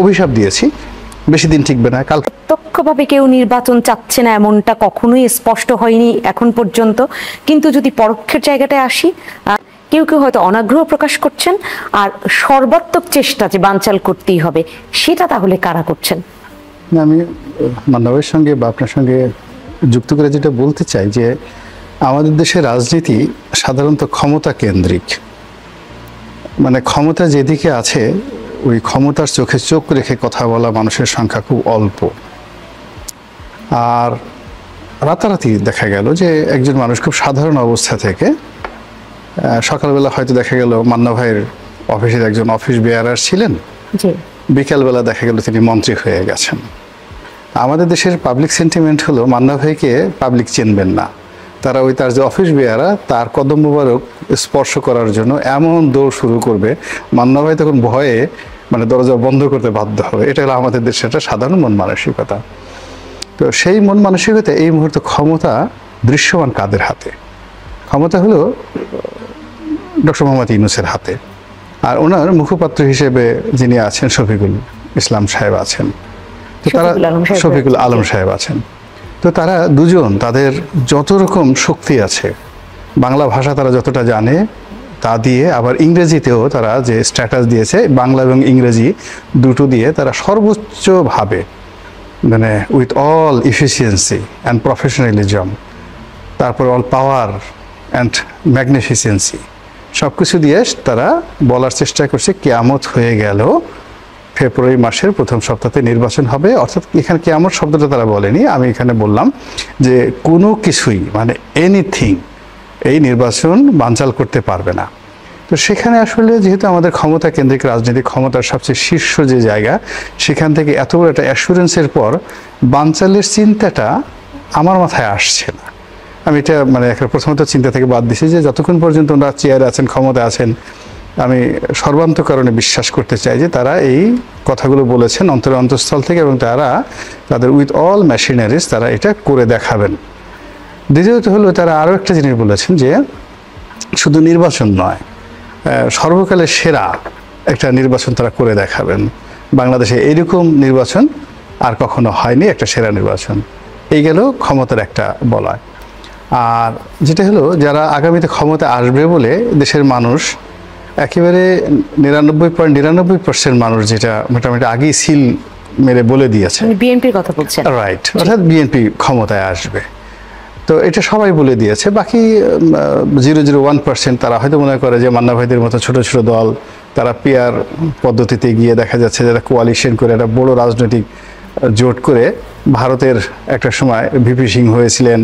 অভিশাপ দিয়েছি, বেশি দিন টিকবে না। কাল প্রত্যক্ষভাবে কেউ নির্বাচন চাচ্ছে না এমনটা কখনোই স্পষ্ট হয়নি এখন পর্যন্ত, কিন্তু যদি পরোক্ষের জায়গাটায় আসি, কেউ কেউ হয়তো অনাগ্রহ প্রকাশ করছেন, আর সর্বাত্মক চেষ্টা যে বানচাল করতেই হবে সেটা তাহলে কারা করছেন? আমি মান্নাবের সঙ্গে বা আপনার সঙ্গে যুক্ত করে যেটা বলতে চাই যে আমাদের দেশের রাজনীতি সাধারণত ক্ষমতা কেন্দ্রিক, মানে ক্ষমতা যেদিকে আছে ওই ক্ষমতার চোখে চোখ রেখে কথা বলা মানুষের সংখ্যা খুব অল্প। আর রাতারাতি দেখা গেল যে একজন মানুষ খুব সাধারণ অবস্থা থেকে সকালবেলা হয়তো দেখা গেল মান্না ভাইয়ের অফিসের একজন অফিস বেয়ারার ছিলেন, বিকালবেলা দেখা গেল তিনি মন্ত্রী হয়ে গেছেন। আমাদের দেশের পাবলিক সেন্টিমেন্ট হলো মান্না ভাইকে পাবলিক চিনবেন না, তারা ওই তার যে অফিস বেয়ারা তার কদম মোবারক স্পর্শ করার জন্য এমন দৌড় শুরু করবে, মান্না ভাই তখন ভয়ে মানে দরজা বন্ধ করতে বাধ্য হবে। এটা হলো আমাদের দেশের একটা সাধারণ মন মানসিকতা। তো সেই মন মানসিকতা এই মুহূর্তে ক্ষমতা দৃশ্যমান কাদের হাতে? ক্ষমতা হলো ডক্টর মোহাম্মদ ইউনূসের হাতে, আর ওনার মুখপাত্র হিসেবে যিনি আছেন শফিকুল ইসলাম সাহেব আছেন, তো তারা শফিকুল আলম সাহেব আছেন। তো তারা দুজন তাদের যত রকম শক্তি আছে, বাংলা ভাষা তারা যতটা জানে তা দিয়ে, আবার ইংরেজিতেও তারা যে স্ট্যাটাস দিয়েছে বাংলা এবং ইংরেজি দুটো দিয়ে তারা সর্বোচ্চভাবে মানে with all efficiency and professionalism, তারপর অল পাওয়ার অ্যান্ড ম্যাগনিফিসেন্সি সব কিছু দিয়ে তারা বলার চেষ্টা করছে কিয়ামত হয়ে গেল, ফেব্রুয়ারি মাসের প্রথম সপ্তাহে নির্বাচন হবে। অর্থাৎ এখানে কিয়ামত শব্দটা তারা বলেনি, আমি এখানে বললাম যে কোনো কিছুই মানে এনিথিং এই নির্বাচন বানচাল করতে পারবে না। তো সেখানে আসলে যেহেতু আমাদের ক্ষমতা কেন্দ্রিক রাজনীতি, ক্ষমতার সবচেয়ে শীর্ষ যে জায়গা, সেখান থেকে এত বড় একটা অ্যাসুরেন্সের পর বানচালের চিন্তাটা আমার মাথায় আসছে না। আমি এটা মানে একটা প্রথমত চিন্তা থেকে বাদ দিছি যে যতক্ষণ পর্যন্ত ওনারা চেয়ারে আছেন, ক্ষমতা আছেন, আমি সর্বান্তকরণে বিশ্বাস করতে চাই যে তারা এই কথাগুলো বলেছেন অন্তরের অন্তঃস্থল থেকে, এবং তারা তাদের উইথ অল মেশিনারিজ তারা এটা করে দেখাবেন। দ্বিতীয়ত হলো তারা আরও একটা জিনিস বলেছেন যে শুধু নির্বাচন নয়, সর্বকালের সেরা একটা নির্বাচন তারা করে দেখাবেন। বাংলাদেশে এরকম নির্বাচন আর কখনো হয়নি, একটা সেরা নির্বাচন। এই গেল ক্ষমতার একটা বলয়। আর যেটা হলো যারা আগামীতে ক্ষমতা আসবে বলে দেশের মানুষ একেবারে 99.99% মানুষ যেটা মোটামুটি আগেই সিল মেরে বলে দিয়েছে, বিএনপির কথা বলছেন, রাইট, অর্থাৎ বিএনপি ক্ষমতায় আসবে। তো এটা সবাই বলে দিয়েছে। বাকি 0.01% তারা হয়তো মনে করে যে মান্না ভাইদের মতো ছোট ছোট দল তারা পিআর পদ্ধতিতে গিয়ে দেখা যাচ্ছে যারা কোয়ালিশন করে একটা বড় রাজনৈতিক জোট করে, ভারতের একটা সময় ভিপি সিং হয়েছিলেন,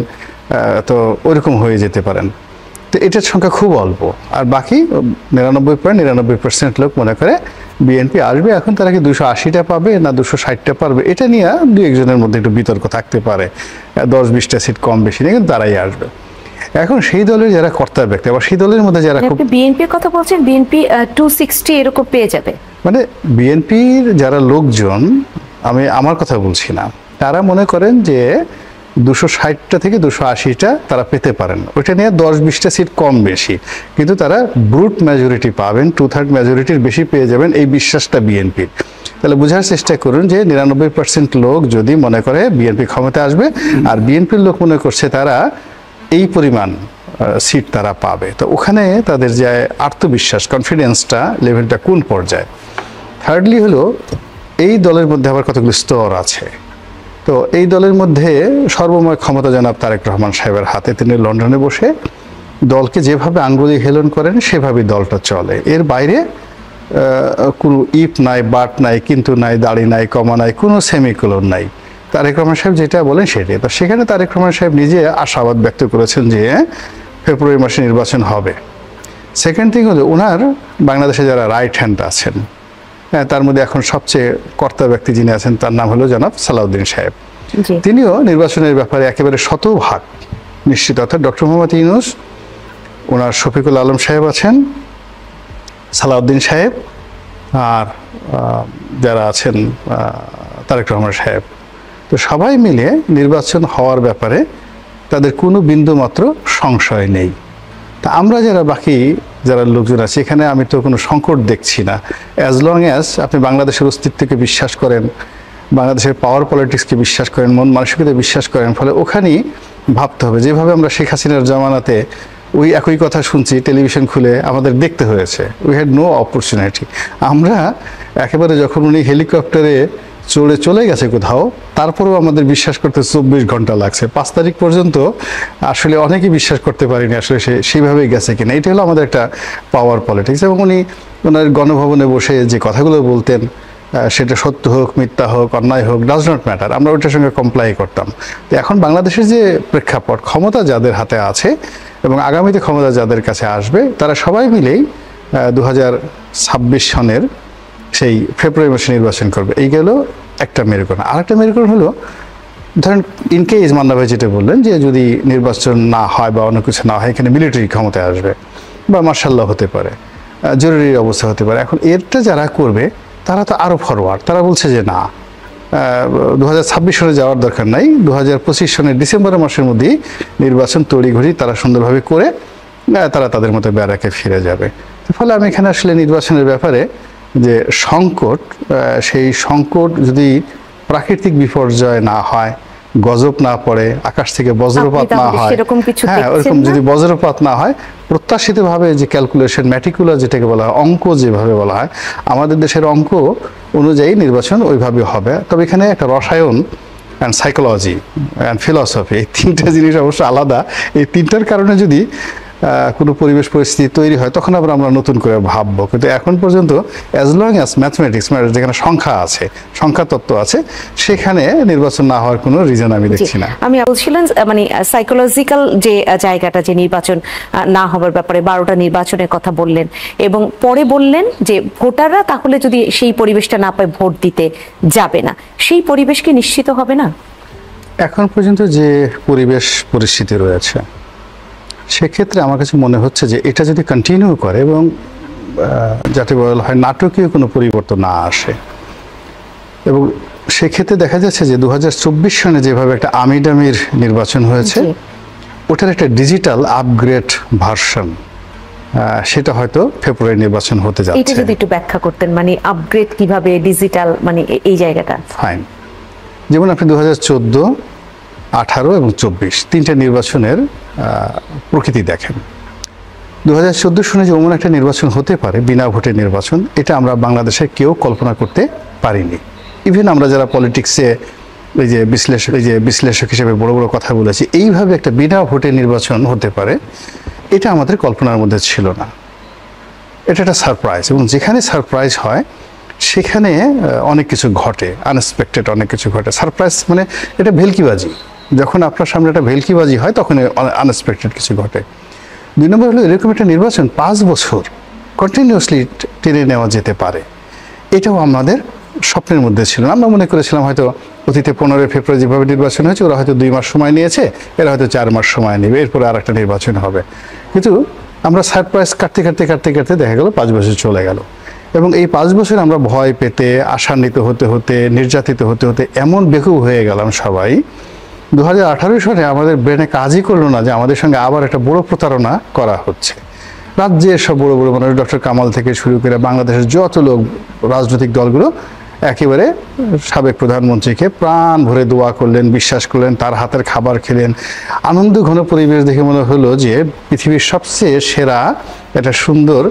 তো ওইরকম হয়ে যেতে পারেন। তো এটার সংখ্যা খুব অল্প। আর বাকি 99.99% লোক মনে করে বিএনপি আসবে। এখন তারা কি 280টা পাবে না 260টা পারবে, এটা নিয়ে দু একজনের মধ্যে একটু বিতর্ক থাকতে পারে, 10-20টা সিট কম বেশি নেই, কিন্তু তারাই আসবে। এখন সেই দলের যারা কর্তা ব্যক্তি, আবার সেই দলের মধ্যে যারা খুব বিএনপির কথা বলছেন, বিএনপি 260 এরকম পেয়ে যাবে, মানে বিএনপির যারা লোকজন, আমি আমার কথা বলছি না, তারা মনে করেন যে 260টা থেকে 280টা তারা পেতে পারেন। ওইটা নিয়ে 10-20টা সিট কম বেশি, কিন্তু তারা ব্রুট মেজরিটি পাবেন, 2/3 মেজরিটির বেশি পেয়ে যাবেন, এই বিশ্বাসটা বিএনপির। তাহলে বোঝার চেষ্টা করুন যে 99% লোক যদি মনে করে বিএনপি ক্ষমতা আসবে, আর বিএনপির লোক মনে করছে তারা এই পরিমাণ সিট তারা পাবে, তো ওখানে তাদের যে আত্মবিশ্বাস, কনফিডেন্সটা লেভেলটা কোন পর্যায়ে। থার্ডলি হলো এই দলের মধ্যে আবার কতগুলো স্তর আছে। তো এই দলের মধ্যে সর্বময় ক্ষমতা জনাব তারেক রহমান সাহেবের হাতে। তিনি লন্ডনে বসে দলকে যেভাবে আঙ্গুলি হেলন করেন সেভাবেই দলটা চলে। এর বাইরে কোনো ইফ নাই, বাট নাই, কিন্তু নাই, দাড়ি নাই, কমা নাই, কোনো সেমিকোলন নাই। তারেক রহমান সাহেব যেটা বলেন সেটাই। তো সেখানে তারেক রহমান সাহেব নিজে আশাবাদ ব্যক্ত করেছেন যে ফেব্রুয়ারি মাসে নির্বাচন হবে। সেকেন্ড থিং হলো ওনার বাংলাদেশে যারা রাইট হ্যান্ড আছেন, তার মধ্যে এখন সবচেয়ে কর্তা ব্যক্তি যিনি আছেন তার নাম হলো জনাব সালাউদ্দিন সাহেব। তিনিও নির্বাচনের ব্যাপারে একেবারে শতভাগ নিশ্চিত। অর্থাৎ ডক্টর মোহাম্মদ ইউনূস, ওনার শফিকুল আলম সাহেব আছেন, সালাউদ্দিন সাহেব, আর যারা আছেন তারেক রহমান সাহেব, তো সবাই মিলে নির্বাচন হওয়ার ব্যাপারে তাদের কোনো বিন্দু মাত্র সংশয় নেই। তা আমরা যারা বাকি যারা লোকজন আছে, এখানে আমি তো কোনো সংকট দেখছি না। অ্যাজ লং অ্যাজ আপনি বাংলাদেশের অস্তিত্বকে বিশ্বাস করেন, বাংলাদেশের পাওয়ার পলিটিক্সকে বিশ্বাস করেন, মন মানসিকতা বিশ্বাস করেন, ফলে ওখানেই ভাবতে হবে। যেভাবে আমরা শেখ হাসিনার জামানাতে ওই একই কথা শুনছি, টেলিভিশন খুলে আমাদের দেখতে হয়েছে, উই হ্যাড নো অপরচুনিটি। আমরা একেবারে যখন উনি হেলিকপ্টারে চলে গেছে কোথাও, তারপরেও আমাদের বিশ্বাস করতে 24 ঘন্টা লাগছে। 5 তারিখ পর্যন্ত আসলে অনেকেই বিশ্বাস করতে পারিনি আসলে সে সেইভাবেই গেছে কিনা। এটা হলো আমাদের একটা পাওয়ার পলিটিক্স। এবং উনি ওনার গণভবনে বসে যে কথাগুলো বলতেন, সেটা সত্য হোক, মিথ্যা হোক, অন্যায় হোক, ডাজ নট ম্যাটার, আমরা ওইটার সঙ্গে কমপ্লাই করতাম। তো এখন বাংলাদেশের যে প্রেক্ষাপট, ক্ষমতা যাদের হাতে আছে এবং আগামীতে ক্ষমতা যাদের কাছে আসবে, তারা সবাই মিলেই 2026 সনের সেই ফেব্রুয়ারি মাসে নির্বাচন করবে। এই গেল একটা মেরুকরণ। আরেকটা মেরুকরণ হলো, ধরেন ইনকেস মান্না ভাই যেটা বললেন যে যদি নির্বাচন না হয় বা অন্য কিছু না হয়, এখানে মিলিটারি ক্ষমতায় আসবে বা মার্শাল্লাহ হতে পারে, জরুরি অবস্থা হতে পারে। এখন এরটা যারা করবে তারা তো আরও ফরওয়ার্ড, তারা বলছে যে না, 2026 সনে যাওয়ার দরকার নাই, 2025 সনের ডিসেম্বর মাসের মধ্যেই নির্বাচন তড়িঘড়ি তারা সুন্দরভাবে করে তারা তাদের মতো ব্যারাকে ফিরে যাবে। ফলে আমি এখানে আসলে নির্বাচনের ব্যাপারে যে সংকট, সেই সংকট যদি প্রাকৃতিক বিপর্যয় না হয়, গজব না পড়ে, আকাশ থেকে বজ্রপাত না হয়, হ্যাঁ ওরকম যদি বজ্রপাত না হয়, প্রত্যাশিতভাবে যে ক্যালকুলেশন, ম্যাটিকুলার যেটাকে বলা হয়, অঙ্ক যেভাবে বলা হয়, আমাদের দেশের অঙ্ক অনুযায়ী নির্বাচন ওইভাবে হবে। তবে এখানে একটা রসায়ন অ্যান্ড সাইকোলজি অ্যান্ড ফিলসফি, এই তিনটা জিনিস অবশ্য আলাদা। এই তিনটার কারণে যদি কোনো পরিবেশ পরিস্থিতি তৈরি হয়, তখন আবার আমরা নতুন করে ভাববো। কিন্তু এখন পর্যন্ত অ্যাজ লং অ্যাজ ম্যাথমেটিক্স, যেখানে সংখ্যা আছে, সংখ্যা তত্ত্ব আছে, সেখানে নির্বাচন না হওয়ার কোনো রিজন আমি দেখছি না। আমি বলছিলাম মানে সাইকোলজিক্যাল যে জায়গাটা, যে নির্বাচন না হওয়ার ব্যাপারে 12টা নির্বাচনের কথা বললেন, এবং পরে বললেন যে ভোটাররা তাহলে যদি সেই পরিবেশটা না পায় ভোট দিতে যাবে না, সেই পরিবেশ কি নিশ্চিত হবে না? এখন পর্যন্ত যে পরিবেশ পরিস্থিতি রয়েছে, সেক্ষেত্রে আমার কাছে মনে হচ্ছে যে এটা যদি কন্টিনিউ করে এবং যাতে বলা হয় নাটকীয় কোনো পরিবর্তন না আসে, এবং সেক্ষেত্রে দেখা যাচ্ছে যে 2024 সনে যেভাবে একটা আমিডামির নির্বাচন হয়েছে, ওটার একটা ডিজিটাল আপগ্রেড ভার্সন, সেটা হয়তো ফেব্রুয়ারি নির্বাচন হতে যাচ্ছে। এটা যদি একটু ব্যাখ্যা করতেন, মানে আপগ্রেড কিভাবে, ডিজিটাল, মানে এই জায়গাটা। ফাইন। যেমন আপনি 2014, 18 এবং 24 তিনটা নির্বাচনের প্রকৃতি দেখেন। 2014 সনে যে এমন একটা নির্বাচন হতে পারে, বিনা ভোটের নির্বাচন, এটা আমরা বাংলাদেশে কেউ কল্পনা করতে পারিনি। ইভেন আমরা যারা পলিটিক্সে এই যে বিশ্লেষক হিসেবে বড় বড় কথা বলেছি, এইভাবে একটা বিনা ভোটের নির্বাচন হতে পারে, এটা আমাদের কল্পনার মধ্যে ছিল না। এটা একটা সারপ্রাইজ, এবং যেখানে সারপ্রাইজ হয় সেখানে অনেক কিছু ঘটে, আনএক্সপেক্টেড অনেক কিছু ঘটে। সারপ্রাইজ মানে এটা ভেলকিবাজি, যখন আপনার সামনে একটা ভেলকিবাজি হয় তখন আনএক্সপেক্টেড কিছু ঘটে। 2 নম্বর হলো এরকম একটা নির্বাচন 5 বছর কন্টিনিউয়াসলি টেনে নেওয়া যেতে পারে, এটাও আমাদের স্বপ্নের মধ্যে ছিল না। আমরা মনে করেছিলাম হয়তো অতীতে 15 ফেব্রুয়ারি যেভাবে নির্বাচন হয়েছে, ওরা হয়তো 2 মাস সময় নিয়েছে, এরা হয়তো 4 মাস সময় নেবে, এরপরে আর একটা নির্বাচন হবে। কিন্তু আমরা সারপ্রাইজ কাটতে দেখা গেল 5 বছর চলে গেল। এবং এই 5 বছর আমরা ভয় পেতে, আশান্বিত হতে হতে, নির্যাতিত হতে হতে এমন বেকুব হয়ে গেলাম সবাই। 2018 সালে আমাদের ব্রেনে কাজই করলো না যে আমাদের সঙ্গে আবার একটা বড় প্রতারণা করা হচ্ছে। রাজ্যের সব বড় বড় মানুষ, ডক্টর কামাল থেকে শুরু করে বাংলাদেশের যত লোক, রাজনৈতিক দলগুলো একেবারে সাবেক প্রধানমন্ত্রীকে প্রাণ ভরে দোয়া করলেন, বিশ্বাস করলেন, তার হাতের খাবার খেলেন। আনন্দ ঘন পরিবেশ দেখে মনে হলো যে পৃথিবীর সবচেয়ে সেরা একটা সুন্দর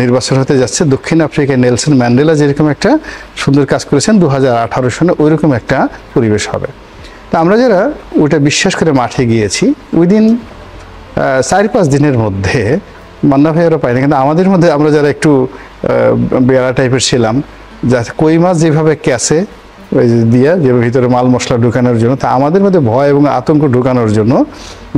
নির্বাচন হতে যাচ্ছে। দক্ষিণ আফ্রিকায় নেলসন ম্যান্ডেলা যেরকম একটা সুন্দর কাজ করেছেন 2018 সনে, ওইরকম একটা পরিবেশ হবে। তা আমরা যারা ওটা বিশ্বাস করে মাঠে গিয়েছি, উইদিন 4-5 দিনের মধ্যে, মান্না ভাইয়েরও পাইনি, কিন্তু আমাদের মধ্যে আমরা যারা একটু বেয়ারা টাইপের ছিলাম, যা কই মাছ যেভাবে ক্যাসে দিয়ে যে ভিতরে মাল মশলা ঢুকানোর জন্য, তা আমাদের মধ্যে ভয় এবং আতঙ্ক ঢুকানোর জন্য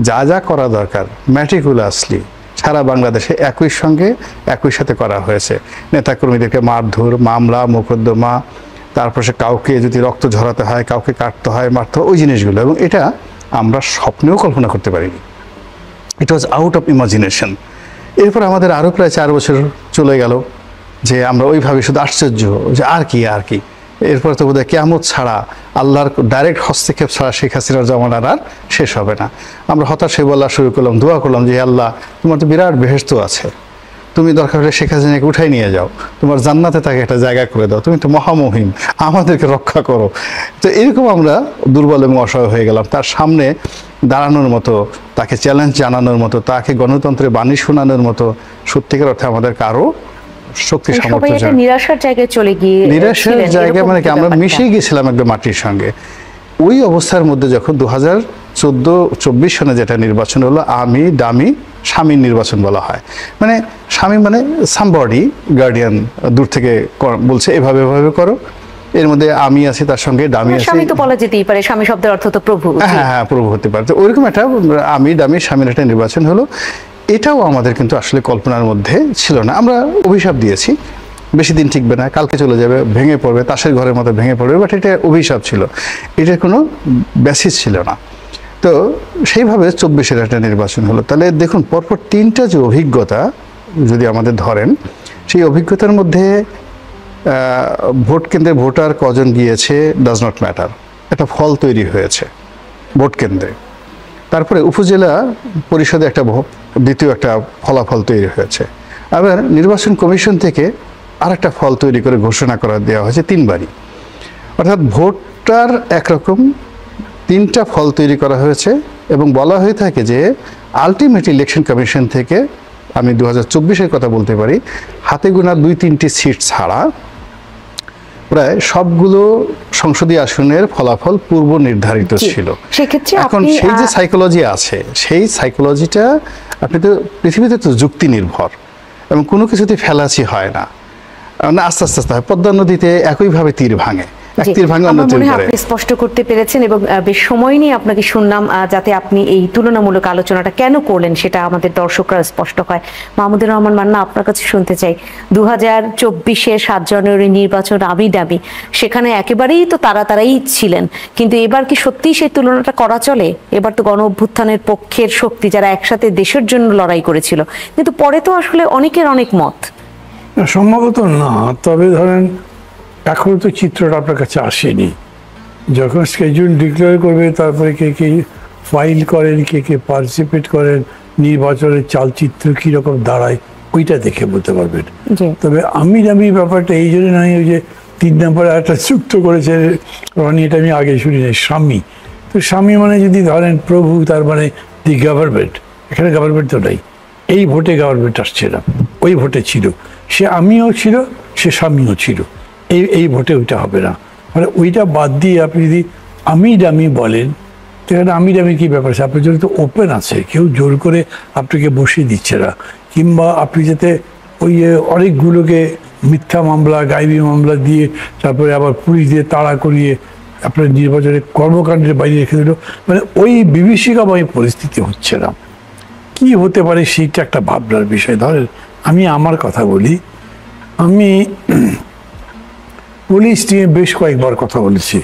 যা যা করা দরকার ম্যাটিকুলাসলি সারা বাংলাদেশে একই সাথে করা হয়েছে। নেতাকর্মীদেরকে মারধর, মামলা, মোকদ্দমা, তারপর সে কাউকে যদি রক্ত ঝরাতে হয়, কাউকে কাটতে হয়, মারতে হয়, ওই জিনিসগুলো। এবং এটা আমরা স্বপ্নেও কল্পনা করতে পারিনি। ইট ওয়াজ আউট অফ ইমাজিনেশন। এরপর আমাদের আরও প্রায় 4 বছর চলে গেল যে আমরা ওইভাবে শুধু আশ্চর্য যে আর কি। এরপর তো বোধহয় কিয়ামত ছাড়া, আল্লাহর ডাইরেক্ট হস্তক্ষেপ ছাড়া শেখ হাসিনার জমানার আর শেষ হবে না। আমরা হতাশ হয়ে বলা শুরু করলাম, দোয়া করলাম যে আল্লাহ, তোমার তো বিরাট বেহেশত আছে, তুমি দরকার হলে শেখ হাসিনাকে উঠাই নিয়ে যাও, তোমার জান্নাতে তাকে একটা জায়গা করে দাও, তুমি তো মহামহিম, আমাদেরকে রক্ষা করো। তো এরকম আমরা দুর্বল এবং অসহায় হয়ে গেলাম। তার সামনে দাঁড়ানোর মতো, তাকে চ্যালেঞ্জ জানানোর মতো, তাকে গণতন্ত্রের বাণী শোনানোর মতো সত্যিকার অর্থে আমাদের কারো শক্তি সামর্থ্য, নিরাশার জায়গায় চলে গিয়ে, নিরাশার জায়গায় মানে কি আমরা মিশে গেছিলাম একদম মাটির সঙ্গে। ওই অবস্থার মধ্যে যখন 2014-24 সনে যেটা নির্বাচন হলো, আমি দামি স্বামীর নির্বাচন বলা হয়। মানে স্বামী মানে সামবডি, গার্ডিয়ান দূর থেকে বলছে এভাবে এভাবে করো, এর মধ্যে আমি আছি, তার সঙ্গে দামি আছে। স্বামী তো বলা যেতেই পারে, স্বামী শব্দের অর্থ তো প্রভু। হ্যাঁ হ্যাঁ, প্রভু হতে পারে। তো ওইরকম একটা আমি দামি স্বামীর একটা নির্বাচন হলো। এটাও আমাদের কিন্তু আসলে কল্পনার মধ্যে ছিল না। আমরা অভিশাপ দিয়েছি বেশি দিন টিকবে না, কালকে চলে যাবে, ভেঙে পড়বে, তাসের ঘরের মতো ভেঙে পড়বে, বাট এটা অভিশাপ ছিল, এটার কোনো বেসিস ছিল না। তো সেইভাবে 24-এর একটা নির্বাচন হলো। তাহলে দেখুন পরপর 3টা যে অভিজ্ঞতা যদি আমাদের ধরেন, সেই অভিজ্ঞতার মধ্যে ভোট কেন্দ্রে ভোটার কজন গিয়েছে ডাজ নট ম্যাটার, একটা ফল তৈরি হয়েছে ভোট কেন্দ্রে। তারপরে উপজেলা পরিষদে একটা দ্বিতীয় একটা ফলাফল তৈরি হয়েছে। আবার নির্বাচন কমিশন থেকে আরেকটা ফল তৈরি করে ঘোষণা করা দেওয়া হয়েছে 3বারই। অর্থাৎ ভোটটার একরকম 3টা ফল তৈরি করা হয়েছে। এবং বলা হয়ে থাকে যে আলটিমেট ইলেকশন কমিশন থেকে, আমি 2024-এর কথা বলতে পারি, হাতে গোনা 2-3টি সিট ছাড়া প্রায় সবগুলো সংসদীয় আসনের ফলাফল পূর্ব নির্ধারিত ছিল। এখন সেই যে সাইকোলজি আছে, সেই সাইকোলজিটা আপনি তো পৃথিবীতে তো যুক্তি নির্ভর এবং কোনো কিছুতে ফেলাচি হয় না, আস্তে আস্তে আস্তে হয়। পদ্মা নদীতে একইভাবে তীর ভাঙে, আপনি স্পষ্ট করতে পেরেছেন এবং বেশ সময় নিয়ে আপনাকে শুনলাম, যাতে আপনি এই তুলনামূলক আলোচনাটা কেন করলেন সেটা আমাদের দর্শকরা স্পষ্ট হয়। মাহমুদুর রহমান মান্না, আপনার কাছে শুনতে চাই, 2024-এর 7 জানুয়ারি নির্বাচন আমি দাবি, সেখানে একেবারেই তো তারাই ছিলেন, কিন্তু এবার কি সত্যিই সেই তুলনাটা করা চলে? এবার তো গণ অভ্যুত্থানের পক্ষের শক্তি যারা একসাথে দেশের জন্য লড়াই করেছিল, কিন্তু পরে তো আসলে অনেকের অনেক মত। সম্ভবত না, তবে ধরেন এখনো তো চিত্রটা আপনার কাছে আসেনি। যখন স্কেডিউল ডিক্লেয়ার করবে, তারপরে কে কে ফাইল করেন, কে কে পার্টিসিপেট করেন, নির্বাচনের চালচিত্র কীরকম দাঁড়ায়, ওইটা দেখে বলতে পারবেন। তবে আমি ব্যাপারটা এই জন্য নয়, ওই যে 3 নম্বরে একটা যুক্ত করেছে রনি, এটা আমি আগে শুনি নাই, স্বামী। তো স্বামী মানে যদি ধরেন প্রভু, তার মানে দি গভর্নমেন্ট। এখানে গভর্নমেন্ট তো নাই, এই ভোটে গভর্নমেন্ট আসছে না, ওই ভোটে ছিল, সে আমিও ছিল, সে স্বামীও ছিল, এই ভোটে ওইটা হবে না। মানে ওইটা বাদ দিয়ে আপনি যদি আমি দামি বলেন, সেখানে আমি দামি কী ব্যাপার আছে? আপনার জন্য তো ওপেন আছে, কেউ জোর করে আপনাকে বসিয়ে দিচ্ছে না। কিংবা আপনি যাতে ওই অনেকগুলোকে মিথ্যা মামলা, গায়েবী মামলা দিয়ে, তারপরে আবার পুলিশ দিয়ে তাড়া করিয়ে আপনার নির্বাচনের কর্মকাণ্ডের বাইরে রেখে দিল, মানে ওই বিভীষিকাময় পরিস্থিতি হচ্ছে না। কি হতে পারে সেইটা একটা ভাবনার বিষয়। ধরেন আমি আমার কথা বলি, আমি পুলিশ নিয়ে বেশ কয়েকবার কথা বলেছি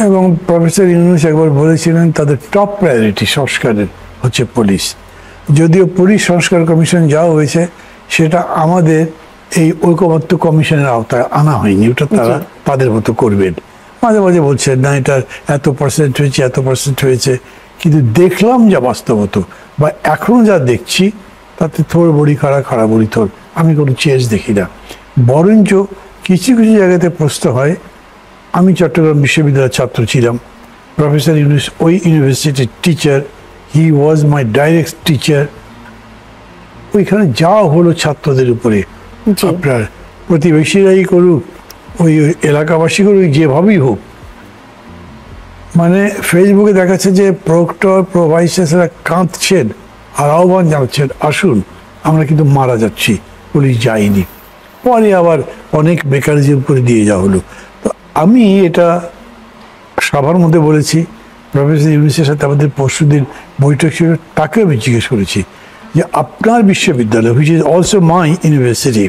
এবং প্রফেসর ইউনূস একবার বলেছিলেন তাদের টপ প্রায়োরিটি সংস্কারের হচ্ছে পুলিশ। যদিও পুলিশ সংস্কার কমিশন যাওয়া হয়েছে, সেটা আমাদের এই ঐকমত্য কমিশনের আওতায় আনা হয়নি, ওটা তারা তাদের মতো করবেন। মাঝে মাঝে বলছেন না এটার এত% হয়েছে, এত% হয়েছে, কিন্তু দেখলাম যা বাস্তবত বা এখনও যা দেখছি তাতে থোড় বড়ি খাড়া বড়ি থোড়, আমি কোনো চেঞ্জ দেখি না। বরঞ্চ কিছু কিছু জায়গাতে প্রশ্ন হয়। আমি চট্টগ্রাম বিশ্ববিদ্যালয়ের ছাত্র ছিলাম, প্রফেসর ইউনূস ওই ইউনিভার্সিটির টিচার, হি ওয়াজ মাই ডাইরেক্ট টিচার। ওইখানে যা হলো ছাত্রদের উপরে, আপনার প্রতিবেশীরাই করুক, ওই এলাকাবাসী করুক, যেভাবেই হোক, মানে ফেসবুকে দেখাচ্ছে যে প্রক্টর, ভাইস চ্যান্সেলর কাঁদছেন আর আহ্বান জানাচ্ছেন, আসুন, আমরা কিন্তু মারা যাচ্ছি, পুলিশ যায়নি। পরে আবার অনেক মেকানিজম করে দিয়ে যাওয়া হলো। তো আমি এটা সবার মধ্যে বলেছি, প্রফেসর ইউনূসের সাথে আমাদের পরশুদিন বৈঠক ছিল, তাকেও আমি জিজ্ঞেস করেছি যে আপনার বিশ্ববিদ্যালয়, which is also my university,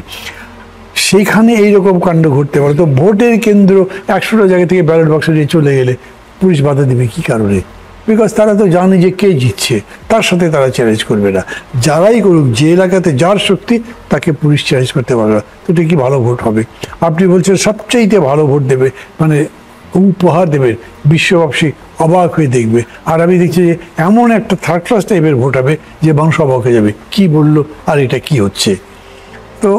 সেইখানে এইরকম কাণ্ড ঘটতে পারে, তো ভোটের কেন্দ্র 100টা জায়গা থেকে ব্যালট বাক্স নিয়ে চলে গেলে পুলিশ বাধা দেবে কী কারণে? বিকজ তারা তো জানে যে কে জিতছে, তার সাথে তারা চ্যালেঞ্জ করবে না। যারাই করুক, যে এলাকাতে যার শক্তি, তাকে পুলিশ চ্যালেঞ্জ করতে পারবে না। তো এটা কি ভালো ভোট হবে? আপনি বলছেন সবচাইতে ভালো ভোট দেবে, মানে উপহার দেবেন, বিশ্ববাসী অবাক হয়ে দেখবে। আর আমি দেখছি যে এমন একটা থার্ড ক্লাস টাইপের ভোট হবে যে মানুষ অবাক হয়ে যাবে, কি বললো আর এটা কি হচ্ছে। তো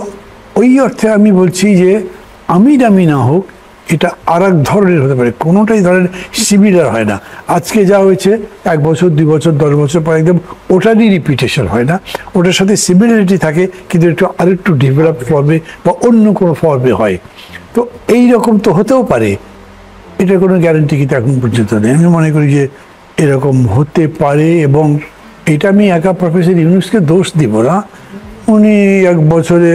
ওই অর্থে আমি বলছি যে আমি দামি না হোক, এটা আর এক ধরনের হতে পারে, কোনোটাই ধরনের সিমিলার হয় না। আজকে যা হয়েছে 1 বছর 2 বছর 10 বছর পর একদম ওটারই রিপিটেশন হয় না, ওটার সাথে সিমিলারিটি থাকে কিন্তু একটু আরেকটু ডেভেলপ ফর্মে বা অন্য কোনো ফর্মে হয়। তো এই রকম তো হতেও পারে, এটা কোনো গ্যারান্টি কিন্তু এখন পর্যন্ত নেই। আমি মনে করি যে এরকম হতে পারে, এবং এটা আমি একা প্রফেসর ইউনূসকে দোষ দিব না। উনি 1 বছরে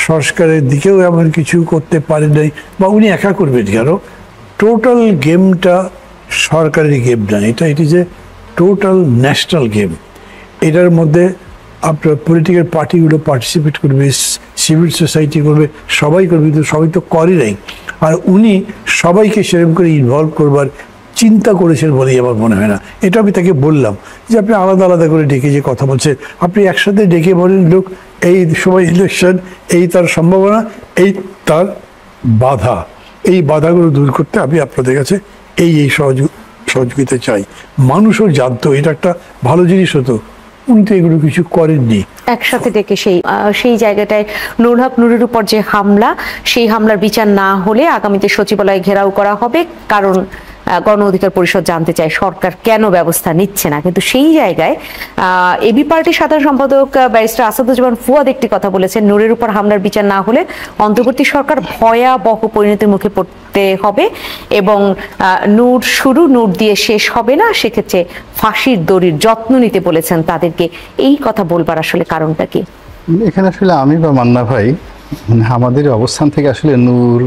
সংস্কারের দিকেও এমন কিছু করতে পারেন নাই, বা উনি একা করবেন কেন? টোটাল গেমটা সরকারি গেম না, এটা it is a total national game. এটার মধ্যে আপনার পলিটিক্যাল পার্টিগুলো পার্টিসিপেট করবে, সিভিল সোসাইটি করবে, সবাই করবে, কিন্তু সবাই তো করে নাই। আর উনি সবাইকে সেরকম করে ইনভলভ করবার চিন্তা করেছেন বলেই আমার মনে হয় না। এটা আমি তাকে বললাম যে আপনি আলাদা আলাদা করে ডেকে যে কথা বলছেন, আপনি একসাথে ডেকে বলেন লোক এই সময় ইলেকশন, এই তার সম্ভাবনা, এই তার বাধা, এই বাধাগুলো দূর করতে আমি আপনাদের কাছে এই সহযোগিতা চাই। মানুষও জানতো এটা একটা ভালো জিনিস হতো, উনি তো এগুলো কিছু করেননি। একসাথে ডেকে সেই জায়গাটায় নুরুল হক নুরের উপর যে হামলা, সেই হামলার বিচার না হলে আগামীতে সচিবালয় ঘেরাও করা হবে, কারণ গণ অধিকার পরিষদ জানতে চায় সরকার কেন ব্যবস্থা নিচ্ছে না। কিন্তু সেই জায়গায় এবি পার্টির সাধারণ সম্পাদক ব্যারিস্টার আসাদুজ্জামান ফুয়াদ একটি কথা বলেছেন, নূরের উপর হামলার বিচার না হলে অন্তর্বর্তী সরকার ভয়াবহ পরিণতির মুখে পড়তে হবে, এবং নূর শুরু, নূর দিয়ে শেষ হবে না, সেক্ষেত্রে ফাঁসির দড়ির যত্ন নিতে বলেছেন তাদেরকে। এই কথা বলবার আসলে কারণটা কি? এখানে আসলে আমি বা মান্না ভাই আমাদের অবস্থান থেকে আসলে নূর,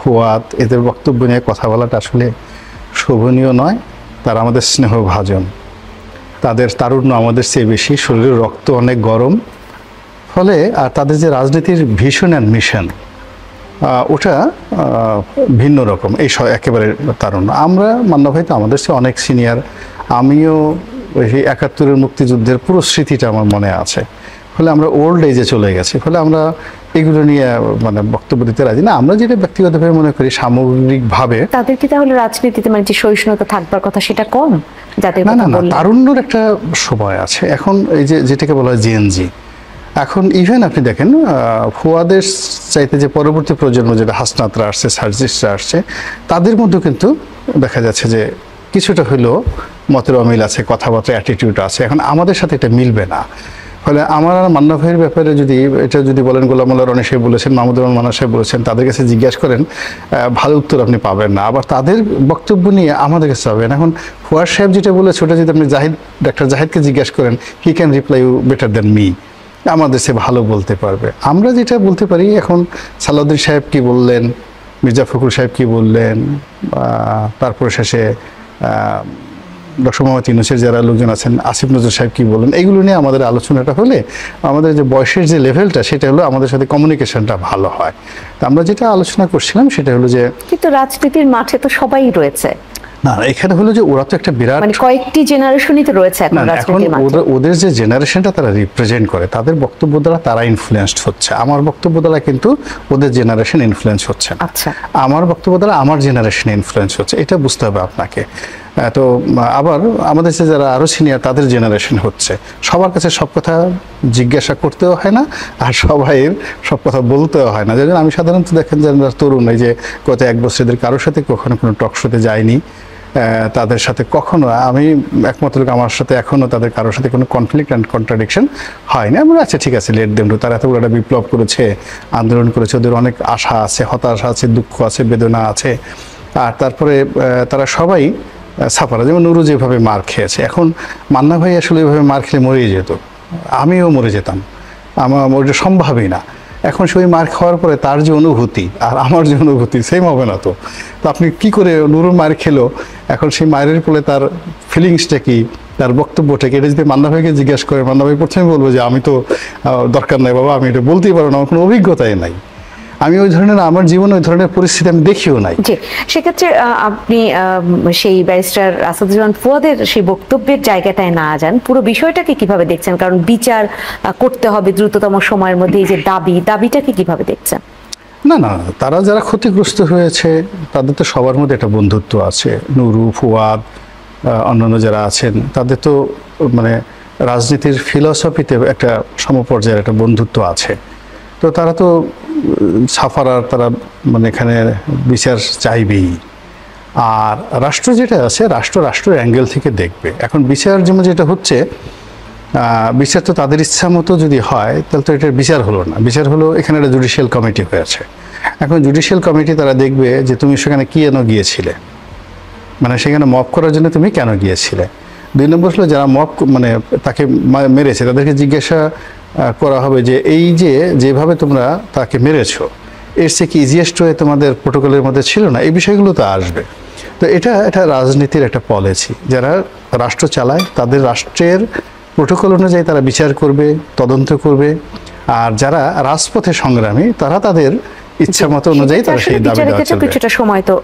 ফুয়াদ এদের বক্তব্য নিয়ে কথা বলাটা আসলে শোভনীয় নয়। তারা আমাদের স্নেহভাজন, তাদের তারুণ্য আমাদের চেয়ে বেশি, শরীরের রক্ত অনেক গরম, ফলে আর তাদের যে রাজনীতির ভিশন অ্যান্ড মিশন ওটা ভিন্ন রকম। এই একেবারে তারুণ্য। আমরা মান্না ভাই তো আমাদের চেয়ে অনেক সিনিয়র, আমিও ওই 71-এর মুক্তিযুদ্ধের পুরো স্মৃতিটা আমার মনে আছে, ফলে আমরা ওল্ড এজে চলে গেছি, ফলে আমরা এগুলো নিয়ে মানে বক্তব্য দিতে রাজি না। আমরা যেটা ব্যক্তিগতভাবে মনে করি সামগ্রিকভাবে তাদের কি তাহলে রাজনীতিতে মানে যে সহিষ্ণুতা থাকবার কথা সেটা কম? যাদের না না না, তারুণ্যর একটা সময় আছে এখন, এই যে যেটাকে বলা হয় জেএনজি। এখন ইভেন আপনি দেখেন ফুয়াদের চাইতে যে পরবর্তী প্রজন্ম, যেটা হাসনাতরা আসছে, সার্জিসরা আসছে, তাদের মধ্যেও কিন্তু দেখা যাচ্ছে যে কিছুটা হলেও মতের অমিল আছে, কথাবার্তা অ্যাটিটিউড আছে। এখন আমাদের সাথে এটা মিলবে না। ফলে আমার আর মান্না ভাইয়ের ব্যাপারে যদি বলেন, গোলাম মোল্লা রনি সাহেব বলেছেন, মাহমুদুর রহমান মান্না সাহেব বলেছেন, তাদের কাছে জিজ্ঞাসা করেন, ভালো উত্তর আপনি পাবেন না। আবার তাদের বক্তব্য নিয়ে আমাদের কাছে পাবেন। এখন ফুয়াদ সাহেব যেটা বলেছে ওটা যদি আপনি ডাক্তার জাহিদকে জিজ্ঞাসা করেন, he can reply you better than me, আমাদের সে ভালো বলতে পারবে। আমরা যেটা বলতে পারি, এখন সালাউদ্দিন সাহেব কি বললেন, মির্জা ফখরুল সাহেব কি বললেন, তারপরে শেষে ডক্টর মোহাম্মদ ইউনূসের যারা লোকজন আছেন, আসিফ নজরুল সাহেব কি বলেন, এইগুলো নিয়ে আমাদের আলোচনাটা হলে আমাদের যে বয়সের যে লেভেলটা, সেটা হলো আমাদের সাথে কমিউনিকেশনটা ভালো হয়। আমরা যেটা আলোচনা করছিলাম সেটা হলো যে, কিন্তু রাজনীতির মাঠে তো সবাই রয়েছে না এখানে হলো যে ওরা তো একটা বিরাট মানে কয়েকটি জেনারেশনই তো রয়েছে এখন রাজনীতির মাঠে। ওদের যে জেনারেশনটা তারা রিপ্রেজেন্ট করে, তাদের বক্তব্য দ্বারা তারা ইনফ্লুয়েন্সড হচ্ছে। আমার বক্তব্য দ্বারা কিন্তু ওদের জেনারেশন ইনফ্লুয়েন্স হচ্ছে না। আচ্ছা, আমার বক্তব্য দ্বারা আমার জেনারেশন ইনফ্লুয়েন্স হচ্ছে, এটা বুঝতে হবে আপনাকে। তো আবার আমাদের যে যারা আরো সিনিয়র, তাদের জেনারেশন হচ্ছে। সবার কাছে সব কথা জিজ্ঞাসা করতেও হয় না, আর সব কথা বলতেও হয় না। যার জন্য আমি সাধারণত দেখেন যে তরুণ, এই যে গত 1 বছর এদের কারোর সাথে কখনো কোনো টক শোতে যায়নি, তাদের সাথে কখনো আমি একমাত্র আমার সাথে এখনো তাদের কারোর সাথে কোনো কনফ্লিক্ট অ্যান্ড কন্ট্রাডিকশন হয়নি। আমরা আচ্ছা ঠিক আছে, লেট দেম ডু। তারা এতগুলো একটা বিপ্লব করেছে, আন্দোলন করেছে, ওদের অনেক আশা আছে, হতাশা আছে, দুঃখ আছে, বেদনা আছে। আর তারপরে তারা সবাই সাফারা, যেমন নুরু যেভাবে মার খেয়েছে। এখন মান্না ভাই আসলে এভাবে মার খেলে মরেই যেত, আমিও মরে যেতাম, আমার ওইটা সম্ভবই না। এখন সেই মার খাওয়ার পরে তার যে অনুভূতি আর আমার যে অনুভূতি সেম হবে না। তো আপনি কি করে, নুরু মার খেলো, এখন সেই মায়ের ফলে তার ফিলিংসটা কি, তার বক্তব্যটা কি, এটা যদি মান্না ভাইকে জিজ্ঞাসা করে, মান্না ভাই প্রথমে বলবো যে আমি তো দরকার নাই বাবা, আমি এটা বলতেই পারবো না, আমার কোনো অভিজ্ঞতাই নাই, আমি ওই ধরনের, আমার জীবনে ওই ধরনের পরিস্থিতি আমি দেখিও নাই। জি, সেক্ষেত্রে আপনি সেই ব্যারিস্টার আসাদুজ্জামান ফুয়াদের সেই বক্তব্যের জায়গাটায় না যান, পুরো বিষয়টাকে কিভাবে দেখছেন? কারণ বিচার করতে হবে দ্রুততম সময়ের মধ্যে, এই যে দাবিটাকে কিভাবে দেখছেন? না না না, তারা যারা ক্ষতিগ্রস্ত হয়েছে তাদের তো সবার মধ্যে একটা বন্ধুত্ব আছে। নুরু, ফুয়াদ, অন্যান্য যারা আছেন তাদের তো মানে রাজনীতির ফিলসফিতে একটা সমপর্যায়ের একটা বন্ধুত্ব আছে। তো তারা তো সাফারার তারা মানে এখানে বিচার চাইবেই। আর রাষ্ট্র যেটা আছে, রাষ্ট্রের অ্যাঙ্গেল থেকে দেখবে। এখন বিচার যেমন যেটা হচ্ছে, বিচার তো তাদের ইচ্ছা মতো যদি হয় তাহলে তো এটার বিচার হলো না। বিচার হলো এখানে একটা জুডিশিয়াল কমিটি হয়েছে। এখন জুডিশিয়াল কমিটি তারা দেখবে যে তুমি সেখানে কি কেন গিয়েছিলে, মানে সেখানে মপ করার জন্য তুমি কেন গিয়েছিলে। 2 নম্বর হলো যারা মপ মানে তাকে মেরেছে তাদেরকে জিজ্ঞাসা করা হবে যে এই যে যেভাবে তোমরা তাকে মেরেছো এর চেয়ে কি ইজিয়েস্ট হয়ে তোমাদের প্রোটোকলের মধ্যে ছিল না, এই বিষয়গুলো তো আসবে। তো এটা রাজনীতির একটা পলিসি। যারা রাষ্ট্র চালায় তাদের রাষ্ট্রের প্রোটোকল অনুযায়ী তারা বিচার করবে, তদন্ত করবে। আর যারা রাজপথে সংগ্রামী তারা তাদের ইচ্ছা মতো অনুযায়ী তারা সেই দাবি দেওয়া চলবে। কিছুটা সময় তো